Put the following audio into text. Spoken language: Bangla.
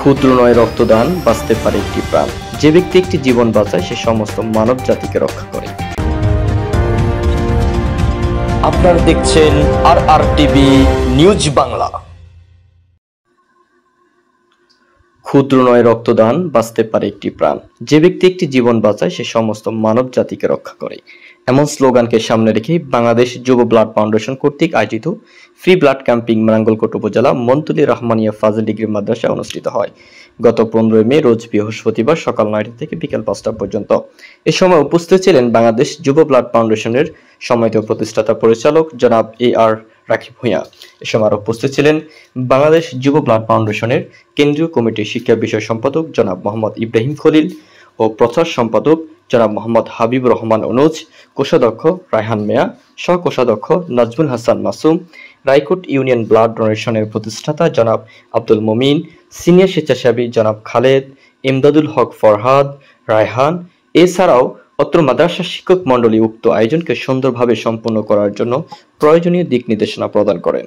ক্ষুদ্র নয় রক্তদান, বাঁচতে পারে একটি প্রাণ। যে ব্যক্তি একটি জীবন বাঁচায় সে সমস্ত মানব জাতিকে রক্ষা করে। আপনারা দেখছেন RRTV নিউজ বাংলা। ক্ষুদ্র নয় রক্তদান, বাঁচতে পারে একটি প্রাণ। যে ব্যক্তি একটি জীবন বাঁচায় সে সমস্ত মানব জাতিকে রক্ষা করে। এমন স্লোগানকে সামনে রেখে বাংলাদেশ যুব ব্লাড ফাউন্ডেশন কর্তৃক আয়োজিত ফ্রি ব্লাড ক্যাম্পিং নাঙ্গলকোট উপজেলা মনতুলি রহমানিয়া ফাজিল ডিগ্রি মাদ্রাসায় অনুষ্ঠিত হয় গত 15 মে রোজ বৃহস্পতিবার সকাল 9টা থেকে বিকেল 5টা পর্যন্ত। এ সময় উপস্থিত ছিলেন বাংলাদেশ যুব ব্লাড ফাউন্ডেশনের সম্মানিত প্রতিষ্ঠাতা পরিচালক জনাব AR রাকিব ভূঁইয়া। এ সময় উপস্থিত ছিলেন বাংলাদেশ যুব ব্লাড ফাউন্ডেশনের কেন্দ্রীয় কমিটির শিক্ষা বিষয় সম্পাদক জনাব মোহাম্মদ ইব্রাহিম খলিল ও প্রচার সম্পাদক জনাব মোহাম্মদ হাবিবুর রহমান অনুজ, কোষাধ্যক্ষ রায়হান মিয়া, সহ-কোষাধ্যক্ষ নাজমুল হাসান মাসুম, রায়কোট ইউনিয়ন ব্লাড ডোনেশনের প্রতিষ্ঠাতা জনাব আব্দুল মুমিন, সিনিয়র স্বেচ্ছাসেবী জনাব খালেদ, ইমদাদুল হক ফরহাদ, রায়হান। এছাড়াও অত্র মাদ্রাসার শিক্ষক মণ্ডলী উক্ত আয়োজনকে সুন্দরভাবে সম্পন্ন করার জন্য প্রয়োজনীয় দিক নির্দেশনা প্রদান করেন।